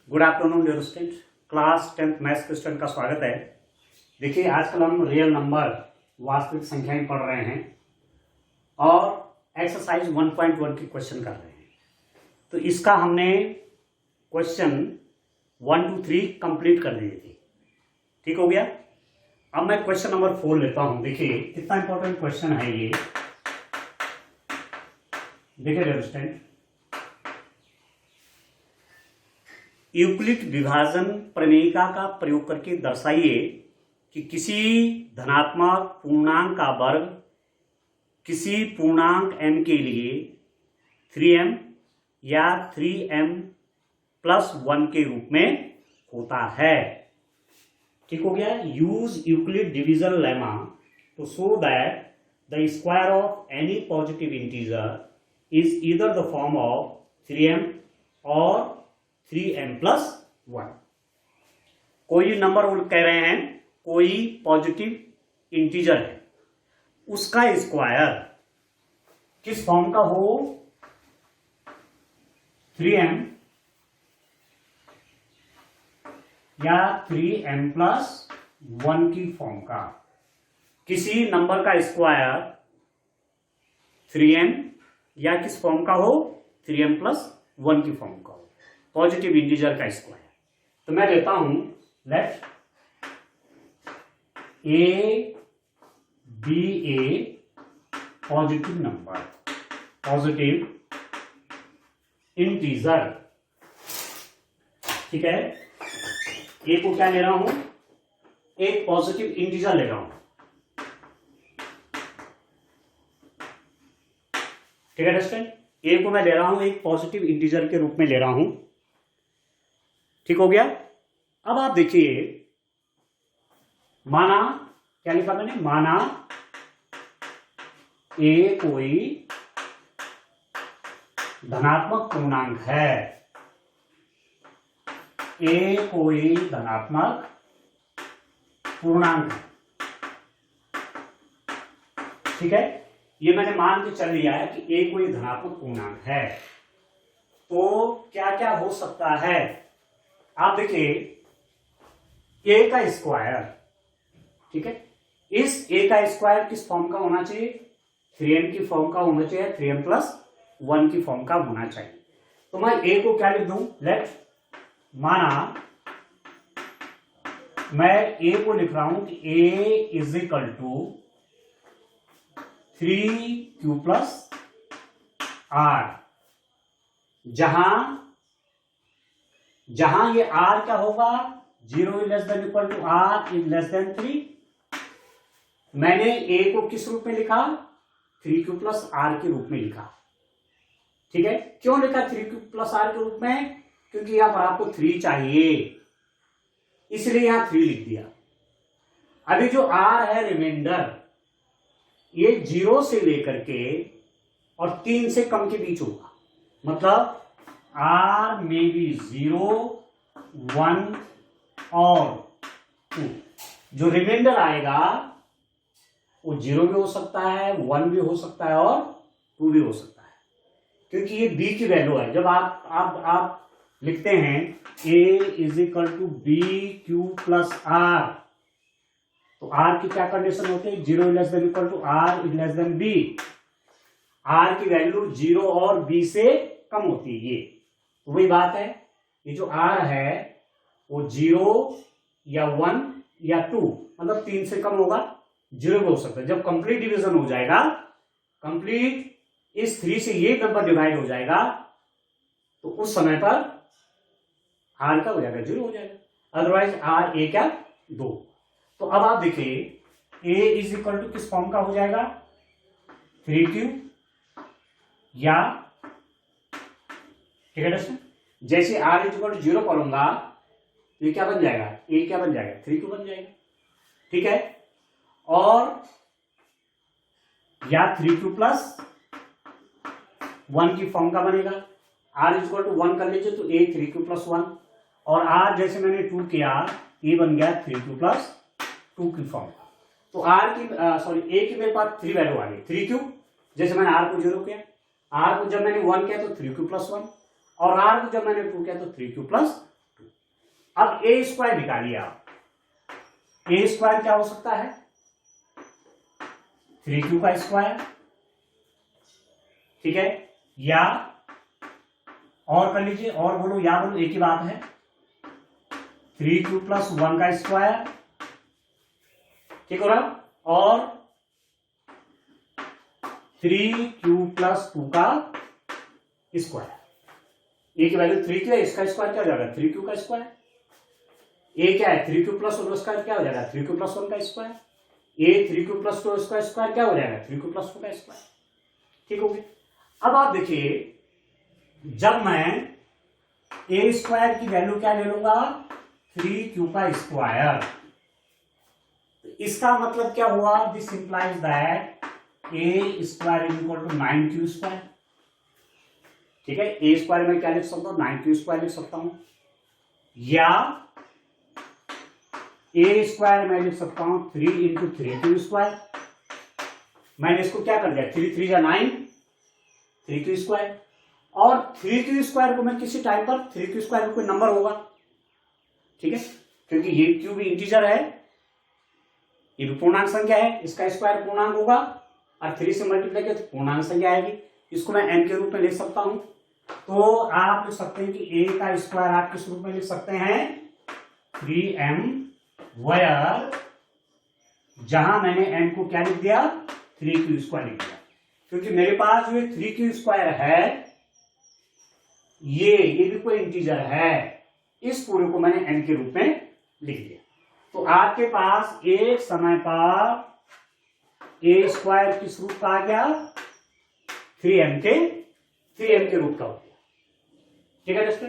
Good afternoon dear student, class 10th maths के student का स्वागत है। देखिए, आजकल हम रियल नंबर वास्तविक संख्याएं पढ़ रहे हैं और एक्सरसाइज 1.1 की क्वेश्चन कर रहे हैं। तो इसका हमने क्वेश्चन 1 2 3 कंप्लीट कर दिए थे। ठीक हो गया। अब मैं क्वेश्चन नंबर 4 लेता हूं। देखिए कितना इंपॉर्टेंट क्वेश्चन है ये। देखिए डियर स्टूडेंट, यूक्लिड विभाजन प्रमेयिका का प्रयोग करके दर्शाइए कि किसी धनात्मक पूर्णांक का वर्ग किसी पूर्णांक m के लिए 3m या 3m+1 के रूप में होता है। ठीक हो गया। Use Euclid division lemma to show that the square of any positive integer is either the form of 3m और 3m+1। कोई नंबर वो कह रहे हैं, कोई पॉजिटिव इंटीजर है, उसका स्क्वायर किस फॉर्म का हो, 3m या 3m+1 की फॉर्म का। किसी नंबर का स्क्वायर 3m या किस फॉर्म का हो, 3m+1 की फॉर्म का हो, पॉजिटिव इंटीजर का स्क्वायर। तो मैं लेता हूं, let a B a positive number, positive integer. ठीक है, ए को क्या ले रहा हूं, एक पॉजिटिव इंटीजर ले रहा हूं। ठीक है दोस्तों, ए को मैं ले रहा हूं एक पॉजिटिव इंटीजर के रूप में ले रहा हूं। ठीक हो गया। अब आप देखिए, माना क्या लिखा मैंने, माना ए कोई धनात्मक पूर्णांक है, ए कोई धनात्मक पूर्णांक है। ठीक है, ये मैंने मान के चल लिया है कि ए कोई धनात्मक पूर्णांक है। तो क्या क्या हो सकता है, आप देखिए, ए का स्क्वायर, ठीक है, इस ए का स्क्वायर किस फॉर्म का होना चाहिए, 3m की फॉर्म का होना चाहिए, 3m+1 की फॉर्म का होना चाहिए। तो मैं ए को क्या लिख दूं, लेट, माना मैं ए को लिख रहा हूं कि ए इज इक्वल टू 3q+r, जहां ये r क्या होगा, 0 is less than equal to r is less than 3। मैंने a को किस रूप में लिखा, 3q+r के रूप में लिखा। ठीक है, क्यों लिखा 3q+r के रूप में, क्योंकि यहां पर आपको 3 चाहिए, इसलिए यहां 3 लिख दिया। अभी जो r है रिमाइंडर, ये 0 से लेकर के और 3 से कम के बीच होगा। मतलब r में भी 0, 1 और 2। जो रिमाइंडर आएगा वो 0 भी हो सकता है, 1 भी हो सकता है और 2 भी हो सकता है, क्योंकि ये b की वैल्यू है। जब आप लिखते हैं a is equal to bq+r, तो r की क्या कंडीशन होती है, 0 is less than equal to r is less than b। r की वैल्यू 0 और b से कम होती है। ये वही बात है, ये जो r है वो 0 या 1 या 2, मतलब 3 से कम होगा, 0 भी हो सकता है। जब कंप्लीट डिवीजन हो जाएगा, कंप्लीट इस 3 से ये नंबर डिवाइड हो जाएगा, तो उस समय पर r का हो जाएगा 0 हो जाएगा, अदरवाइज r a क्या 2। तो अब आप देखिए, a इज इक्वल टू किस फॉर्म का हो जाएगा, 3q या, ठीक है दोस्तों, जैसे r इज इक्वल टू 0 करूंगा, ये क्या बन जाएगा, a क्या बन जाएगा, 3q बन जाएगा। ठीक है, और या 3q+1 की फॉर्म का बनेगा, r इज इक्वल टू 1 कर लीजिए तो a 3q+1, और r जैसे मैंने 2 किया, a बन गया 3q+2 की फॉर्म का। तो r की a की मेरे पास 3 वैल्यू आ गई, 3q, जैसे मैंने r को 0 किया, r को जब मैंने 1 किया तो 3q+1, और r को जब मैंने 2 किया तो 3q+2। अब ए स्क्वायर निकालिए आप। ए स्क्वायर क्या हो सकता है? 3q का स्क्वायर, ठीक है, या और कर लीजिए, और बोलो, या बोलो, एक ही बात है। 3q प्लस 1 का स्क्वायर, ठीक हो रहा, और 3q प्लस 2 का स्क्वायर। ए की वैल्यू 3q है, इसका स्क्वायर क्या हो जाएगा? 3q का स्क्वायर। ए क्या है? 3q प्लस 1 का क्या हो जाएगा? 3q प्लस 1 का स्क्वायर। ए 3q प्लस 2 का स्क्वायर क्या हो जाएगा? 3q प्लस 2 का स्क्वायर। ठीक हो गया। अब आप देखिए, जब मैं ए स्क्वायर की वैल्यू क्या ले लूंगा? 3q का स्क्वायर, तो इसका मतलब क्या हुआ? This implies that a square is equal to 9q square. ठीक है, ए स्क्वायर में क्या लिख सकता हूं? 9q स्क्वायर लिख सकता हूं, या ए स्क्वायर में लिख सकता हूं 3 इंटू 3q स्क्वायर। मैंने इसको क्या कर दिया? 3 3 9, 3q स्क्वायर। और 3q स्क्वायर को मैं किसी टाइम पर 3q स्क्वायर में कोई नंबर होगा, ठीक है, क्योंकि ये q भी इंटीजर है, ये भी पूर्णांक संख्या है, इसका स्क्वायर पूर्णांक होगा, और 3 से मल्टीप्लाई किया तो पूर्णांक संख्या आएगी। इसको मैं m के रूप में लिख सकता हूं। तो आप लिख सकते हैं कि a का स्क्वायर आप किस रूप में लिख सकते हैं? 3m, वेयर जहां मैंने m को क्या लिख दिया? 3q स्क्वायर लिख दिया, क्योंकि मेरे पास जो 3q स्क्वायर है ये भी कोई इंटीजर है, इस पूरे को मैंने m के रूप में लिख दिया। तो आपके पास एक समय पर ए स्क्वायर किस रूप का आ गया? 3m के रूप का हो गया। ठीक है दोस्तों,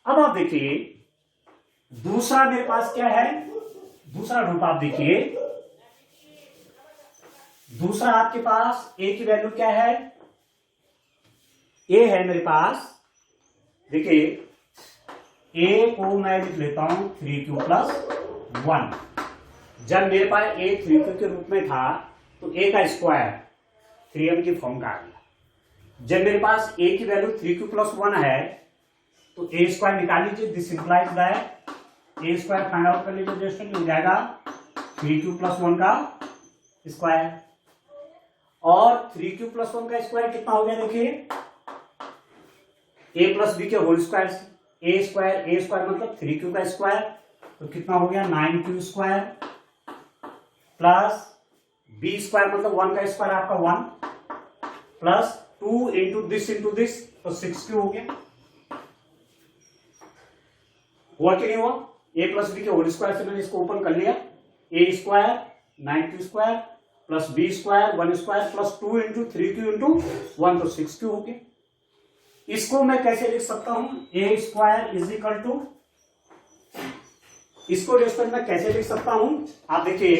अब आप देखिए दूसरा मेरे पास क्या है? दूसरा रूप आप देखिए, दूसरा आपके पास ए की वैल्यू क्या है? ए है मेरे पास, देखिए ए को मैं लिख लेता हूं 3q प्लस 1। जब मेरे पास ए 3q के रूप में था तो ए का स्क्वायर 3m की फॉर्म का आ गया। जब मेरे पास ए की वैल्यू 3q प्लस 1 है तो ए स्क्वायर निकाल लीजिए। This implies that a square find out कर लीजिए दोस्तों, मिल जाएगा 3q प्लस 1 का स्क्वायर। और 3q प्लस 1 का स्क्वायर कितना हो गया? देखिए a प्लस बी के होल स्क्वायर से ए स्क्वायर मतलब 3q का स्क्वायर, तो कितना हो गया? 9q square plus b square मतलब 1 का स्क्वायर आपका 1 प्लस 2 इंटू दिस तो 6q हो गया। हुआ कि नहीं हुआ? a प्लस बी के होल स्क्वायर से मैंने इसको ओपन कर लिया, a square 9q square plus b square 1 square plus 2 into 3q into 1 तो 6q हो गया। इसको मैं कैसे लिख सकता हूं? ए स्क्वायर इज इक्वल टू, इसको दोस्तों मैं कैसे लिख सकता हूं? आप देखिए,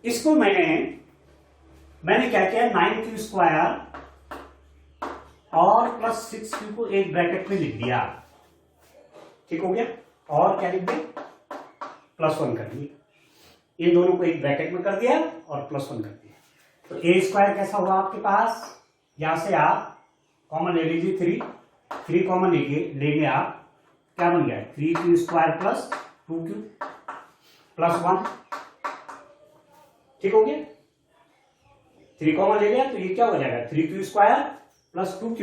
इसको मैंने क्या किया? 9q स्क्वायर और प्लस 6q को एक ब्रैकेट में लिख दिया। ठीक हो गया? और क्या लिख दिया? प्लस 1 कर दिया। इन दोनों को एक ब्रैकेट में कर दिया और प्लस 1 कर दिया। तो ए स्क्वायर कैसा हुआ आपके पास? यहां से आप कॉमन ले लीजिए, 3 कॉमन लेंगे आप, क्या बन गया? 3q square plus 2q plus 1। ठीक हो गया? 3 कॉमन ले लिया तो ये क्या हो जाएगा? 3q square plus 2q,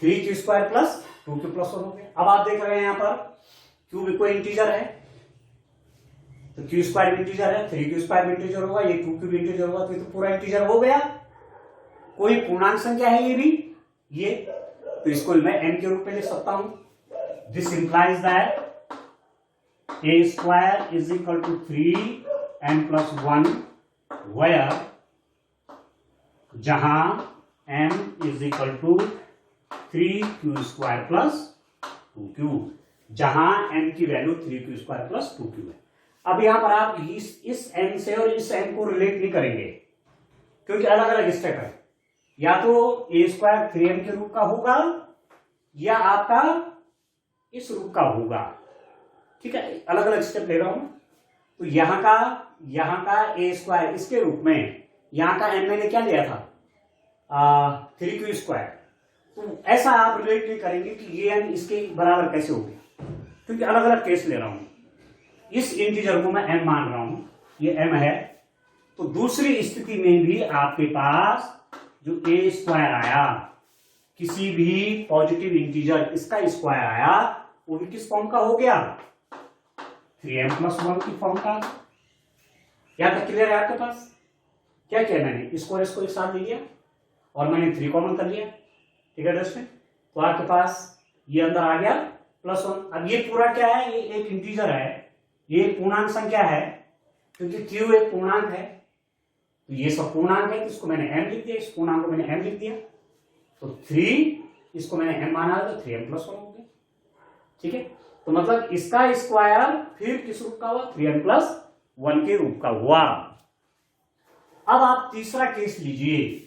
3q square plus 2q plus 1 हो गया। अब आप देख रहे हैं यहां पर q भी कोई इंटीजर है, तो q स्क्वायर भी इंटीजर है, 3q स्क्वायर भी इंटीजर होगा, ये 2q भी इंटीजर होगा, तो ये तो पूरा इंटीजर हो गया। कोई पूर्णांक संख्या है ये भी, ये तो इसको मैं m के रूप में लिख सकता हूं। This implies that a square is equal to 3m plus 1 where जहां m is equal to 3q square plus 2q, जहां m की value 3q square plus 2q है। अब यहां पर आप इस m से और इस m को रिलेट नहीं करेंगे, क्योंकि अलग अलग स्टेप है। या तो ए स्क्वायर 3m के रूप का होगा या आपका इस रूप का होगा। ठीक है, अलग अलग स्टेप ले रहा हूं। तो यहां का ए स्क्वायर इसके रूप में, यहां का m मैंने क्या लिया था? 3q स्क्वायर, तो ऐसा आप रिलेट नहीं करेंगे कि ये m इसके बराबर कैसे हो गया, क्योंकि अलग अलग केस ले रहा हूं। इस इंटीजर को मैं m मान रहा हूं, ये m है, तो दूसरी स्थिति में भी आपके पास जो a स्क्वायर आया, किसी भी पॉजिटिव इंटीजर इसका स्क्वायर आया, वो भी किस फॉर्म का हो गया, 3m+1 की फॉर्म का। क्या क्लियर है आपके पास? क्या किया मैंने, इसको इसको एक साथ ले लिया और मैंने 3 कॉमन कर लिया, ठीक है दोस्तों। तो आपके पास ये अंदर आ गया +1। अब ये पूरा क्या है, ये एक इंटीजर है, ये एक पूर्णांक संख्या है, क्योंकि q एक पूर्णांक है, तो ये सब पूर्णांक है, तो इसको मैंने m लिख दिया, इस पूर्णांक को मैंने m लिख दिया, तो 3 इसको मैंने m माना, तो 3m+1 हो गया, ठीक है। तो मतलब इसका स्क्वायर फिर किस रूप का हुआ, 3m+1 के रूप का हुआ। अब आप तीसरा केस लीजिए,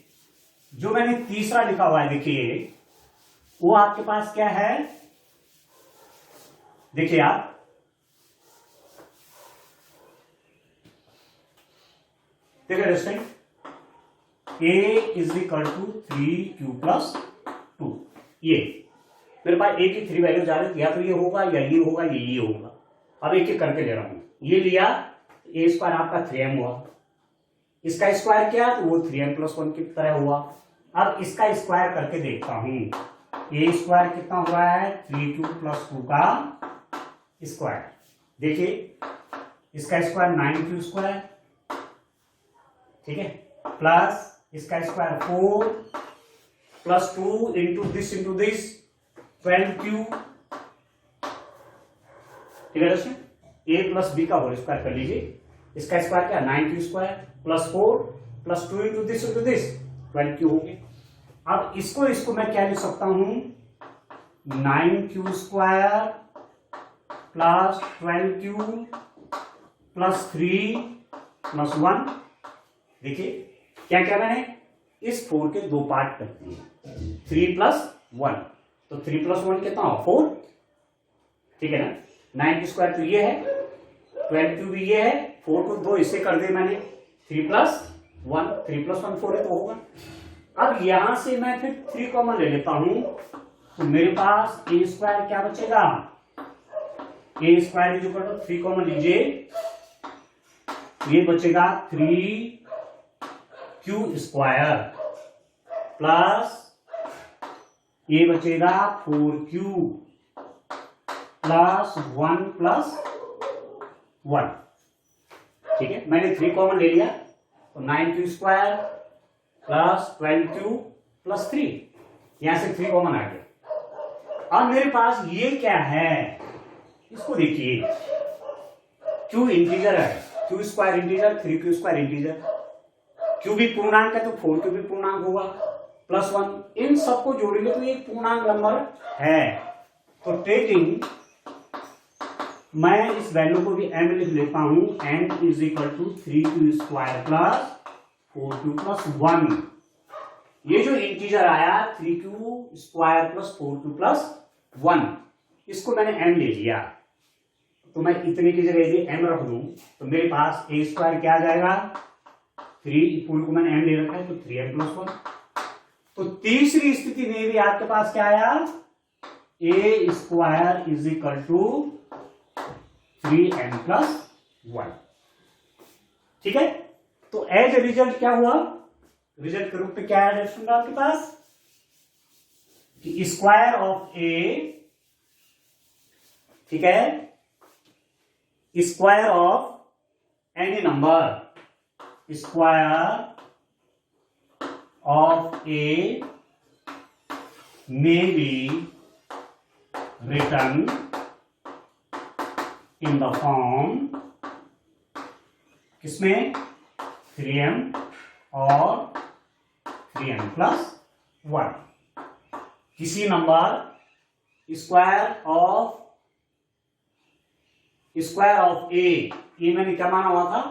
जो मैंने तीसरा लिखा हुआ है, देखिए वो आपके पास क्या है, देखिए आप देखिए दोस्तों, a is equal to 3q+2। ये मेरे पास a की 3 वैल्यू जा रही है, या तो ये होगा या ये होगा या ये होगा। अब एक एक करके ले रहा हूं, ये लिया a स्क्वायर आपका 3m हुआ, इसका स्क्वायर किया तो वो 3m+1 की तरह हुआ। अब इसका स्क्वायर करके देखता हूं, a स्क्वायर कितना हुआ है, 3q+2 का स्क्वायर। देखिए इसका स्क्वायर 9q², ठीक है, प्लस इसका square 4 plus 2 into this 12q, ठीक है दोस्तों। a प्लस b का होल स्क्वायर कर लीजिए, इसका स्क्वायर क्या, 9q² plus 4 plus 2 into this 12q हो गया। अब इसको मैं क्या लिख सकता हूं, 9q² plus 12q plus 3 plus 1। देखिए क्या क्या मैंने इस 4 के 2 पार्ट कर दिए, 3+1, तो 3+1 कितना हो, 4, ठीक है ना। 9q² तो ये है, 12q भी ये है, 4 को 2 इससे कर दे मैंने, 3+1, 3+1 4 है तो होगा। अब यहां से मैं फिर 3 कॉमन ले लेता हूं, तो मेरे पास a² क्या बचेगा, a² is equal to 3 common लीजिए, ये बचेगा 3q² प्लस ये बचेगा 4q प्लस 1 प्लस 1, ठीक है। मैंने 3 कॉमन ले लिया, तो 9q² प्लस 12q प्लस 3, यहां से 3 कॉमन आ गया। अब मेरे पास ये क्या है, इसको देखिए, q इंटीजर है, q² integer, 3q² integer, q भी पूर्णांक है तो 4q भी पूर्णांक होगा, प्लस 1, इन सबको जोड़ेंगे तो एक पूर्णांक नंबर है। तो टेकिंग मैं इस वैल्यू को भी m लिख लेता हूं, m is equal to 3q² plus 4q plus 1। ये जो इंटीजर आया 3q² प्लस 4q प्लस 1, इसको मैंने m ले लिया, तो मैं इतने की जगह यदि m रख दूं तो मेरे पास a² क्या आ जाएगा, 3 पूर्ण को मैंने m ले रखा है, तो 3m+1। तो तीसरी स्थिति में भी आपके पास क्या आया, a² is equal to 3m+1, ठीक है। तो एज रिजल्ट क्या हुआ, रिजल्ट के रूप में क्या है आपके पास, कि स्क्वायर ऑफ a, ठीक है, square of any number, square of a may be written in the form, किसमें, 3m और 3m+1। किसी नंबर स्क्वायर ऑफ a, ये मैंने क्या माना हुआ था,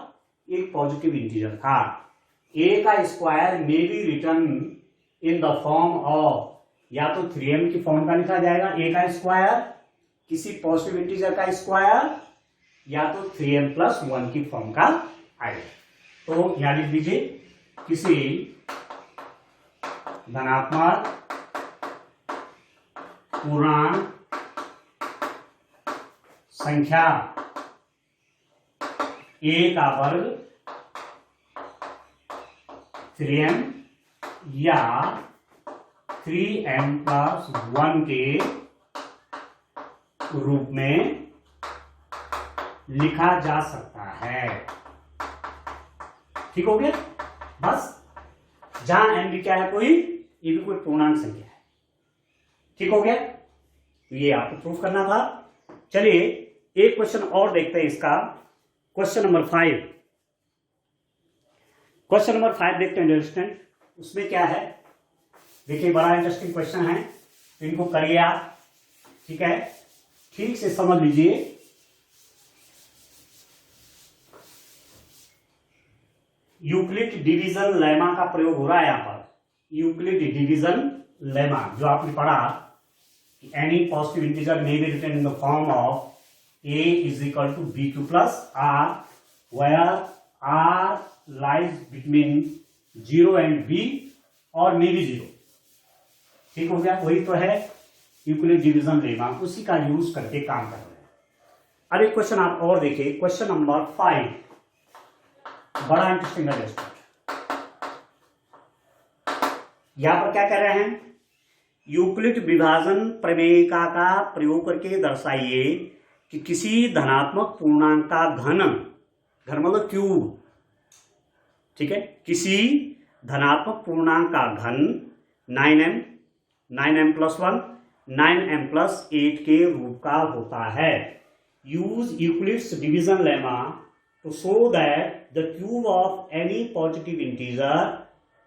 एक पॉजिटिव इंटीजर था, a का square may be return in the form of, या तो 3m की फॉर्म का लिखा जाएगा a का स्क्वायर, किसी पॉजिटिव इंटीजर का स्क्वायर, या तो 3m+1 की फॉर्म का आएगा। तो यहां लिख दीजिए, किसी धनात्मक पूर्णांक संख्या a का वर्ग 3m या 3m प्लस 1 के रूप में लिखा जा सकता है। ठीक हो गया। बस जहां m भी क्या है, कोई ये भी कोई पूर्णांक संख्या है। ठीक हो गया। ये आपको प्रूफ करना था। चलिए एक क्वेश्चन और देखते हैं इसका। क्वेश्चन नंबर 5 देखते हैं स्टूडेंट। उसमें क्या है देखिए, बड़ा इंटरेस्टिंग क्वेश्चन है, तो इनको करिए आप। ठीक है, ठीक से समझ लीजिए। यूक्लिड डिवीजन लेमा का प्रयोग हो रहा है यहां पर। यूक्लिड डिवीजन लेमा जो आपने पढ़ा, any positive integer may be written in the form of a is equal to bq plus r, where r lies between 0 and b और मे बी 0। ठीक हो गया। वही तो है यूक्लिड डिवीजन लेमा, उसी का यूज करके काम कर रहे हैं। अब एक क्वेश्चन आप और देखिए, क्वेश्चन नंबर 5 बड़ा इंटरेस्टिंग है। यहां पर क्या कर रहे हैं, यूक्लिड विभाजन प्रमेयिका का प्रयोग करके दर्शाइए कि किसी धनात्मक पूर्णांक का घन मतलब क्यूब, ठीक है, किसी धनात्मक पूर्णांक का घन 9m प्लस 1 9m प्लस 8 के रूप का होता है। Use Euclid's division lemma to show that the cube of any positive integer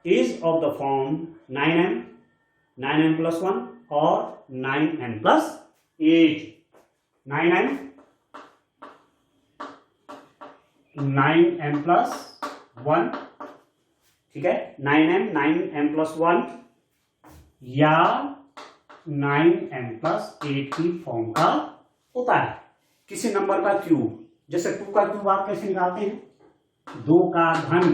is of the form 9m plus 1 और 9m प्लस 8। 9m प्लस 1, ठीक है, 9m प्लस 1 या 9m प्लस 8 की फॉर्म का होता है। किसी नंबर का क्यूब, जैसे 2 का क्यूब आप कैसे निकालते हैं, 2 का घन,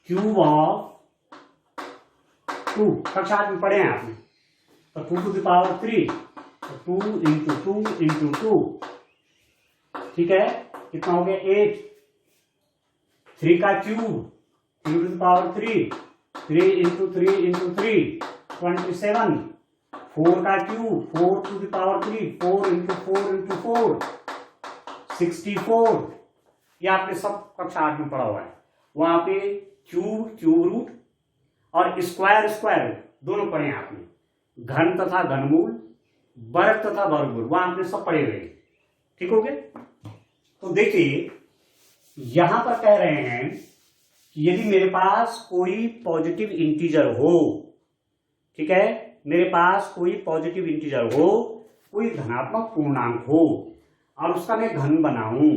क्यूब ऑफ 2 कक्षा में पढ़े हैं आपने, तो 2 to the power 3, 2 into 2 into 2, ठीक है, कितना हो गया 8। 3 का cube 3 to the power 3, 3 into 3 into 3 27। 4 का cube 4 to the power 3, 4 into 4 into 4 64। ये आपने सब कक्षा 8 में पढ़ा हुआ है। वहां पे क्यूब रूट और स्क्वायर रूट दोनों पढ़े हैं आपने। घन तथा घनमूल, वर्ग तथा वर्गमूल, वहां आपने सब पढ़े हुए। ठीक हो गया। तो देखिए यहां पर कह रहे हैं कि यदि मेरे पास कोई पॉजिटिव इंटीजर हो, ठीक है, मेरे पास कोई पॉजिटिव इंटीजर हो, कोई धनात्मक पूर्णांक हो और उसका मैं घन बनाऊं।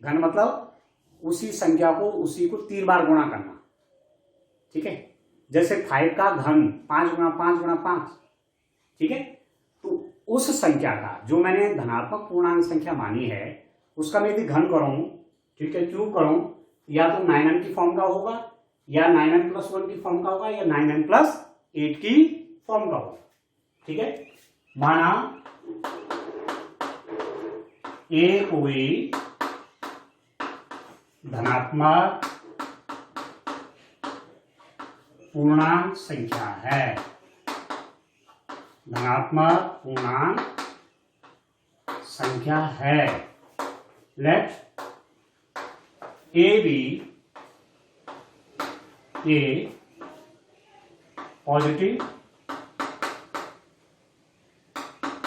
घन मतलब उसी संख्या को उसी को 3 बार गुणा करना। ठीक है, जैसे 5 का घन 5 गुणा 5 गुणा 5, ठीक है, तो उस संख्या का जो मैंने धनात्मक पूर्णांक संख्या मानी है उसका मैं यदि घन करूं, ठीक है, क्यूब करूं, या तो 9m की फॉर्म का होगा, या 9m प्लस 1 की फॉर्म का होगा, या 9m प्लस 8 की फॉर्म का होगा। ठीक है, माना ए कोई धनात्मक पूर्णांक संख्या है, धनात्मक पूर्णांक संख्या है। Let a B a positive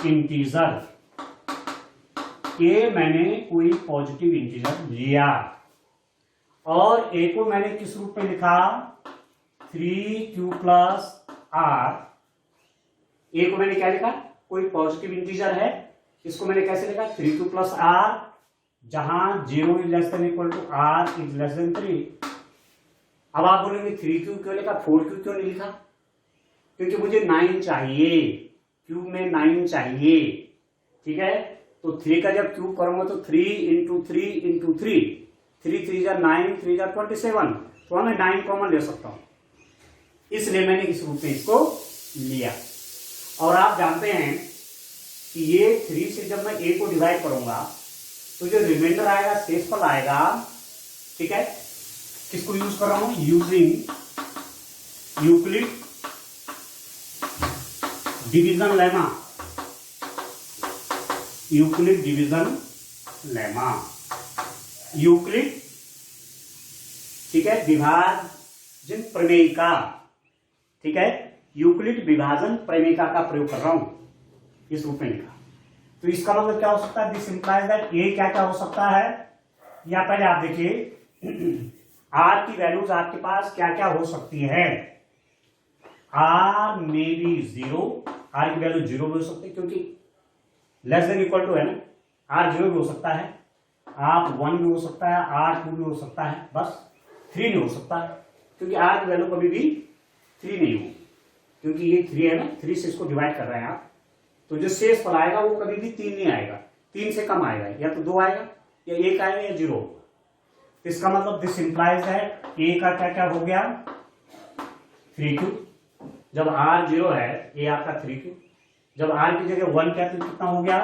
integer. A मैंने कोई पॉजिटिव इंटीजर लिया और ए को मैंने किस रूप में लिखा, 3q प्लस r। ए को मैंने क्या लिखा, कोई पॉजिटिव इंटीजर है, इसको मैंने कैसे लिखा, 3q प्लस r, जहां 0 is less than equal to r is less than 3। अब आप बोलेंगे 3q क्यों लिखा, 4q क्यों नहीं लिखा, क्योंकि मुझे 9 चाहिए, क्यूब में 9 चाहिए। ठीक है, तो 3 का जब क्यूब करूंगा तो 3 इंटू 3 इंटू 3, 3 3 जा 9, 3 जा 27, तो मैं 9 कॉमन ले सकता हूं, इसलिए मैंने इस रूप में इसको लिया। और आप जानते हैं कि ये 3 से जब मैं a को डिवाइड करूंगा तो जो रिमाइंडर आएगा, शेषफल आएगा, ठीक है, किसको यूज कर रहा हूं, using Euclid division lemma, Euclid division lemma, Euclid, ठीक है, विभाजन प्रमेयिका, ठीक है, यूक्लिड विभाजन प्रमेयिका का प्रयोग कर रहा हूं, इस रूप में लिखा। तो इसका मतलब क्या हो सकता है, दिस इंप्लाइज दैट ए क्या क्या हो सकता है, या पहले आप देखिए आर की वैल्यूज आपके पास क्या क्या हो सकती है। आर मे बी 0, आर की वैल्यू 0 भी हो सकती है क्योंकि लेस देन इक्वल टू है ना, आर 0 भी हो सकता है, आप 1 भी हो सकता है, आर 2 भी हो सकता है, बस 3 नहीं हो सकता क्योंकि आर की वैल्यू कभी भी 3 नहीं होगी, क्योंकि ये 3 है ना, 3 से इसको डिवाइड कर रहे हैं आप, तो जो शेष फल आएगा वो कभी भी 3 नहीं आएगा, 3 से कम आएगा, या तो 2 आएगा या 1 आएगा या 0 होगा। इसका मतलब दिस इंप्लाइज है ए का क्या क्या हो गया, 3q, जब r 0 है ए आपका 3q, जब r की जगह 1 क्या तो कितना हो गया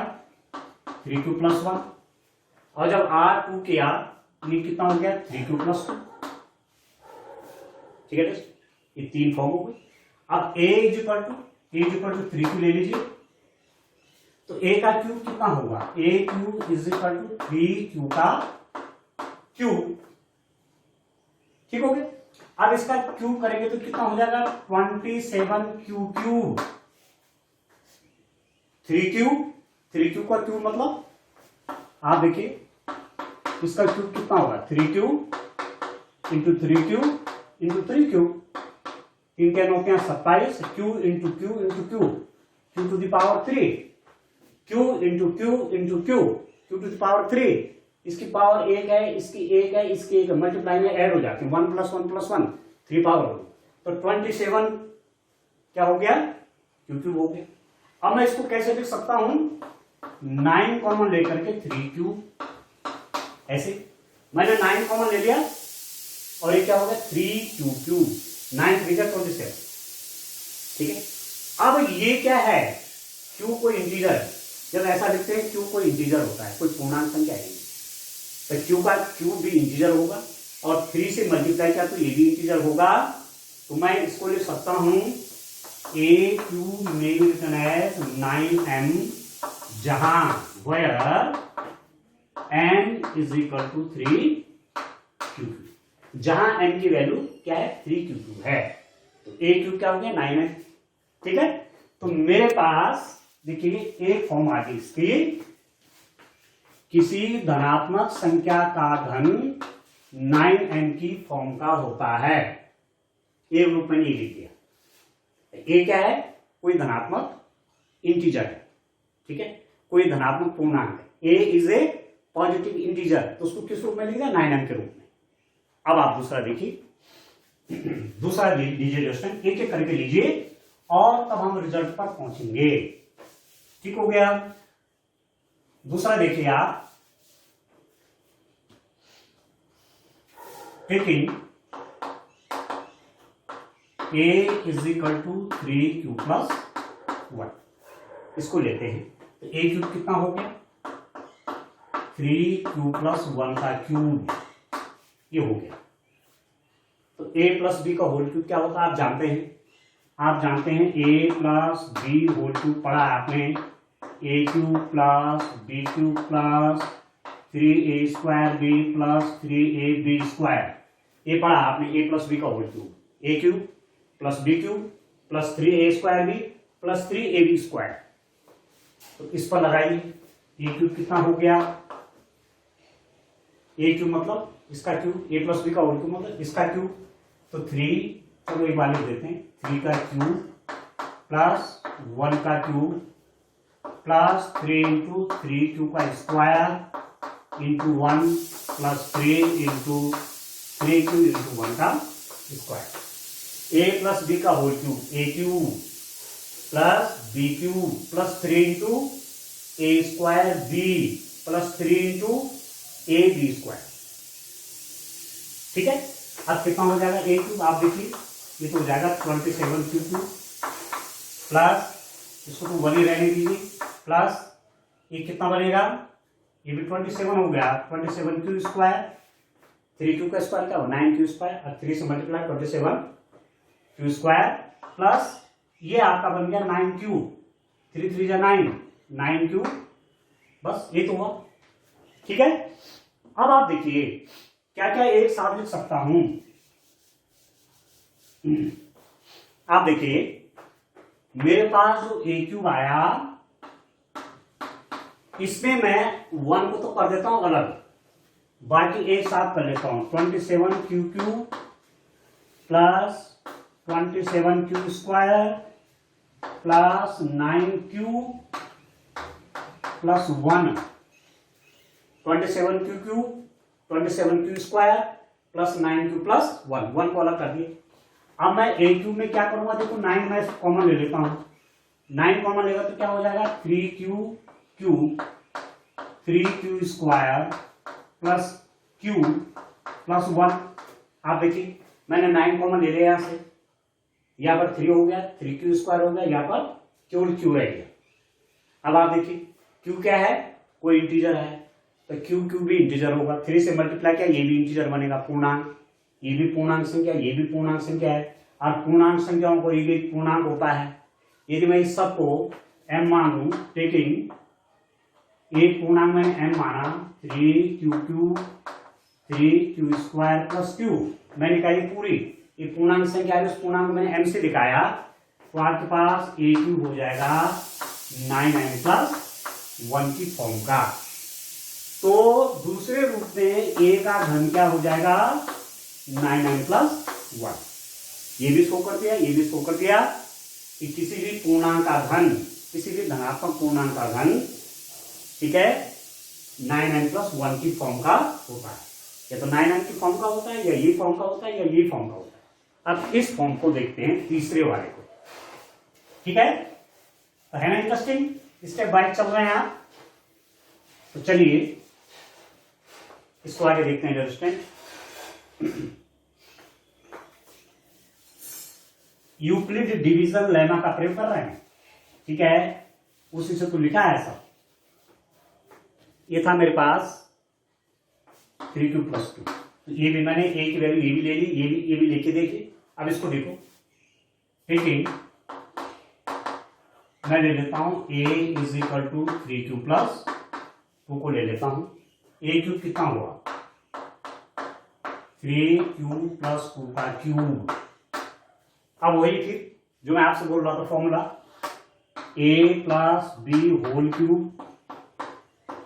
3q प्लस 1, और जब r 2 किया ये कितना हो गया 3q प्लस 2, ठीक है, ये 3 फॉर्म हो गए। अब a is equal to 3q ले लीजिए, तो a का क्यूब कितना होगा, a cube is equal to 3q का क्यूब, ठीक हो गया। अब इसका क्यूब करेंगे तो कितना हो जाएगा 27q क्यूब, 3q का क्यूब मतलब आप देखिए इसका क्यूब कितना होगा 3q into 3q into 3q, 3 के 9 27, q into q into q to the power 3, q into q into q to the power 3, इसकी पावर 1 है, इसकी 1 है, इसकी 1 है, मल्टीप्लाई में ऐड हो जाती है, 1 + 1 + 1 3 पावर हो गई, तो 27 क्या हो गया क्यूब हो गया। अब मैं इसको कैसे लिख सकता हूं, 9 कॉमन लेकर के 3q, ऐसे मैंने 9 कॉमन ले लिया और ये क्या हो गया 3q, 9 3 जा 27, ठीक है। अब ये क्या है, q कोई इंटीजर, जब ऐसा लिखते हैं q कोई इंटीजर होता है, कोई पूर्णांक संख्या है, तो q का क्यूब भी इंटीजर होगा और 3 से मल्टीप्लाई किया तो ये भी इंटीजर होगा, तो मैं इसको लिख सकता हूं a क्यूब में रिटर्न एज 9m, जहां where n is equal to 3q, जहां n की वैल्यू क्या है 3q है, तो a क्यूब क्या हो गया 9m, ठीक है। तो मेरे पास देखिए एक फॉर्म आ गई इसकी, किसी धनात्मक संख्या का घन 9m की फॉर्म का होता है, ए रूप में नहीं लिख दिया, ए क्या है कोई धनात्मक इंटीजर है, ठीक है, कोई धनात्मक पूर्णांक है, ए इज ए पॉजिटिव इंटीजर, तो उसको किस रूप में लिख दिया 9m के रूप में। अब आप दूसरा देखिए, दूसरा लीजिए क्वेश्चन, एक एक करके लीजिए और तब हम रिजल्ट पर पहुंचेंगे, ठीक हो गया। दूसरा देखिए आप, taking a is equal to 3q plus 1, इसको लेते हैं, तो a क्यूब कितना हो गया 3q प्लस 1 का क्यूब, ये हो गया। तो a प्लस b का होल क्यूब क्या होता है आप जानते हैं, a plus b whole cube पढ़ा है आपने, a cube plus b cube plus 3a square b plus 3ab square, ये पढ़ा आपने, a प्लस b का whole cube, a cube plus b cube plus 3a square b plus 3ab square, तो इस पर लगाइए, a क्यूब कितना हो गया, a क्यूब मतलब इसका क्यूब, a प्लस b का होल क्यूब मतलब इसका क्यूब, तो 3, चलो एक बार लिख देते हैं, 3 का क्यूब प्लस 1 का क्यूब प्लस 3 इंटू 3q का square into 1 plus 3 into 3q into 1 का स्क्वायर, a प्लस b का whole cube, a cube plus b cube plus 3 into a square b plus 3 into a b square, ठीक है। अब कितना हो जाएगा a cube, आप देखिए ये तो हो जाएगा 27q क्यूब प्लस इसको तो 1 ही रहने दीजिए, प्लस ये कितना बनेगा, ये भी 27 हो गया, 27 क्यू स्क्वायर, 3 क्यू का स्क्वायर क्या हो 9 क्यू स्क्वायर, और 3 से मल्टीप्लाई 27 क्यू स्क्वायर, प्लस ये आपका बन गया 9 क्यू, 3 3 जा 9 क्यू, बस ये तो हुआ। ठीक है, अब आप देखिए क्या क्या एक साथ लिख सकता हूं। आप देखिए मेरे पास जो ए क्यूब आया, इसमें मैं 1 को तो कर देता हूं अलग, बाकी एक साथ कर लेता हूं। 27 Q Q plus 27 Q square plus 9 Q plus 1, 27 Q Q 27 Q square plus 9 Q plus 1 को अलग कर दिए। अब मैं ए क्यू में क्या करूंगा, देखो 9 मैं कॉमन ले लेता हूं, 9 कॉमन लेगा तो क्या हो जाएगा 3 Q square plus Q plus 1। आप देखिए मैंने 9 कॉमन ले लिया, यहां से यहां पर 3 हो गया, 3 क्यू स्क्वायर हो गया, यहां पर केवल क्यू रह गया। अब आप देखिए क्यू क्या है, कोई इंटीजर है, तो क्यू भी इंटीजर होगा, 3 से मल्टीप्लाई किया ये भी इंटीजर बनेगा, पूर्णांक, ये भी पूर्णांक संख्या, ये भी पूर्णांक संख्या है, और पूर्णांक संख्याओं को ये भी पूर्णांक होता है। यदि मैं इस सबको m मान लूं, टेकिंग एक पूर्णांक मैंने m माना, 3 क्यू स्क्वायर प्लस क्यू, मैंने निकाली पूरी, ये पूर्णांक संख्या है, उस पूर्णांक को मैंने m से दिखाया, तो आपके पास ए क्यू हो जाएगा 9 प्लस 1 की फॉर्म का। तो दूसरे रूप में ए का घन क्या हो जाएगा 9 प्लस 1। ये भी शो कर दिया, ये भी शो कर दिया कि किसी भी पूर्णांक का घन, किसी भी धनात्मक पूर्णांक का घन, ठीक है, 9 प्लस 1 की फॉर्म का होता है। या तो 9 की फॉर्म का होता है, या ये फॉर्म का होता है, या ये फॉर्म का होता है। अब इस फॉर्म को देखते हैं, तीसरे वाले को। ठीक है, तो है ना इंटरेस्टिंग, स्टेप बाय चल रहे हैं आप। तो चलिए इसको आगे देखते हैं इंटरेस्टिंग। यूक्लिड डिवीजन लेमा का प्रयोग कर रहे हैं, ठीक है, उसी से तो लिखा है सब। ये था मेरे पास 3q प्लस 2, ये भी मैंने ए की वैल्यू ये भी ले ली, ये भी लेके देखिए। अब इसको देखो, ठीक है, मैं ले लेता हूं a is equal to 3q plus 2 को ले लेता हूं। ए क्यूब कितना हुआ 3q प्लस 2 का क्यूब। अब वही फिर जो मैं आपसे बोल रहा था formula, a plus b whole cube,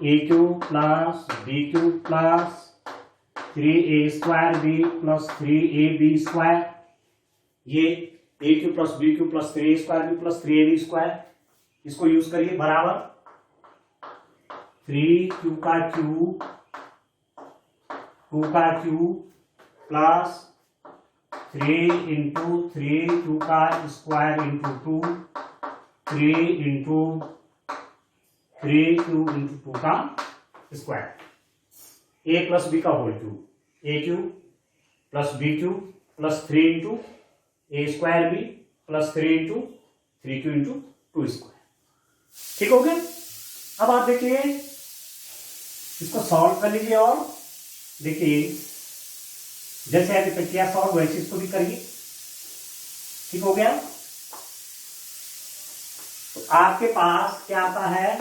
a cube plus b cube plus 3a square b plus 3ab square. ये a cube plus b cube plus 3a square b plus 3ab square, इसको यूज करिए, बराबर 3q का cube 2 का cube plus 3 into 3q का square into 2, 3 into 3q into 2 का square, a plus b का whole cube, a cube plus b cube plus 3 into a square b plus 3 into 3q into 2 square. ठीक हो गया। अब आप देखिए इसको सॉल्व कर लीजिए, और देखिए जैसे अभी तक किया सॉल्व, वैसे इसको भी करिए। ठीक हो गया। तो आपके पास क्या आता है,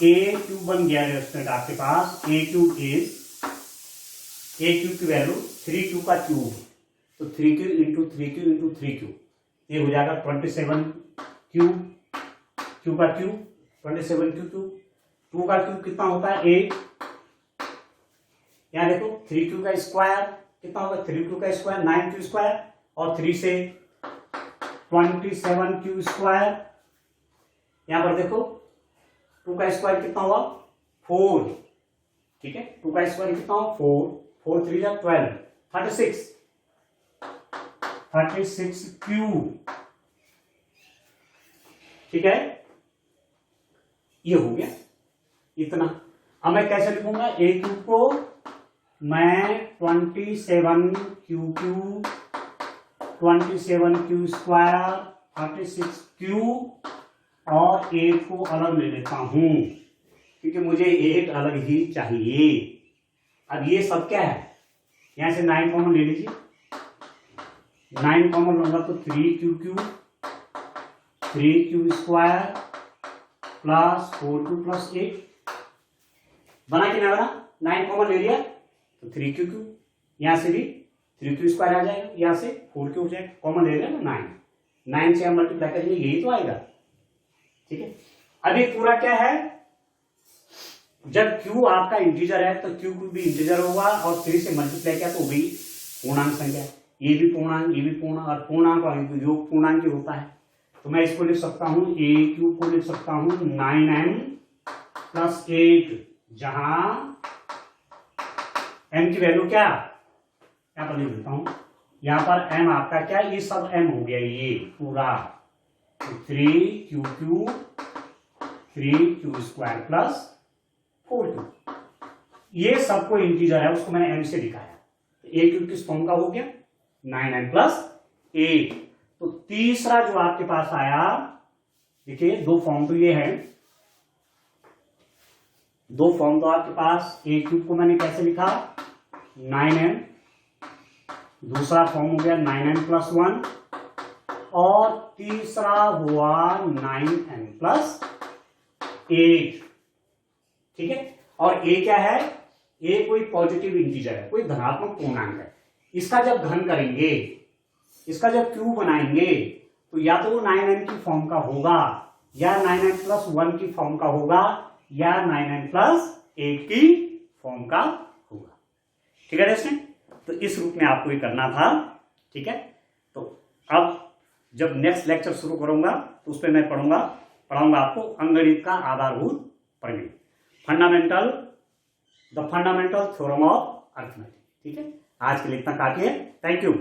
ए क्यूब बन गया रेस्टोरेंट आपके पास, ए क्यूब की वैल्यू 3q का क्यूब, तो 3q into 3q into 3q, ये हो जाएगा 27 क्यूब, क्यू का क्यूब 27 क्यूब, 2 का क्यूब कितना होता है 8, यहां देखो 3q का स्क्वायर कितना होगा 3q का स्क्वायर 9q स्क्वायर, और 3 से 27q स्क्वायर, यहां पर देखो 2 का स्क्वायर कितना हुआ 4, ठीक है, 2 का स्क्वायर कितना हुआ 4, 4 3 जा 12, 36 क्यूब, ठीक है, ये हो गया इतना। अब मैं कैसे लिखूंगा, ए क्यूब को मैं 27q cube 27q square 36 cube और 8 को अलग ले लेता हूं क्योंकि मुझे 8 अलग ही चाहिए। अब ये सब क्या है, यहां से 9 कॉमन ले लीजिए, 9 कॉमन लूंगा तो 3q square plus 4q plus 8 बना कि ना बना। 9 कॉमन ले लिया तो 3q, यहां से भी 3q स्क्वायर आ जाएगा, यहां से 4q हो जाएगा, कॉमन ले लिया ना 9 से हम मल्टीप्लाई करेंगे, यही तो आएगा। ठीक है, अभी पूरा क्या है, जब q आपका इंटीजर है तो q भी इंटीजर होगा और 3 से मल्टीप्लाई किया तो भी पूर्णांक संख्या, ये भी पूर्णांक, ये भी पूर्णांक, और पूर्णांक जो पूर्णांक होता है तो मैं इसको लिख सकता हूं, aq को लिख सकता हूं 9m प्लस 8, जहां m की वैल्यू क्या, यहां पर लिख देता हूं, यहां पर m आपका क्या, ये सब m हो गया, ये पूरा 3q स्क्वायर प्लस 4q, ये सबको इंटीजर है, उसको मैंने m से दिखाया। a क्यूब किस फॉर्म का हो गया, 9m प्लस 8। तो तीसरा जो आपके पास आया, देखिए दो फॉर्म तो ये है, दो फॉर्म तो आपके पास, a क्यूब को मैंने कैसे लिखा 9m, दूसरा फॉर्म हो गया 9m प्लस 1, और तीसरा हुआ 9m प्लस 8। ठीक है, और a क्या है, a कोई पॉजिटिव इंटीजर है, कोई धनात्मक पूर्णांक है, इसका जब घन करेंगे, इसका जब क्यूब बनाएंगे तो या तो वो 9m की फॉर्म का होगा, या 9m प्लस 1 की फॉर्म का होगा, या 9m प्लस 8 की फॉर्म का होगा। ठीक है दोस्तों, तो इस रूप में आपको ये करना था। ठीक है, तो अब जब नेक्स्ट लेक्चर शुरू करूंगा तो उस पर मैं पढ़ाऊंगा आपको अंकगणित का आधारभूत प्रमेय, the fundamental theorem of arithmetic. ठीक है, आज के लिए इतना काफी है, थैंक यू।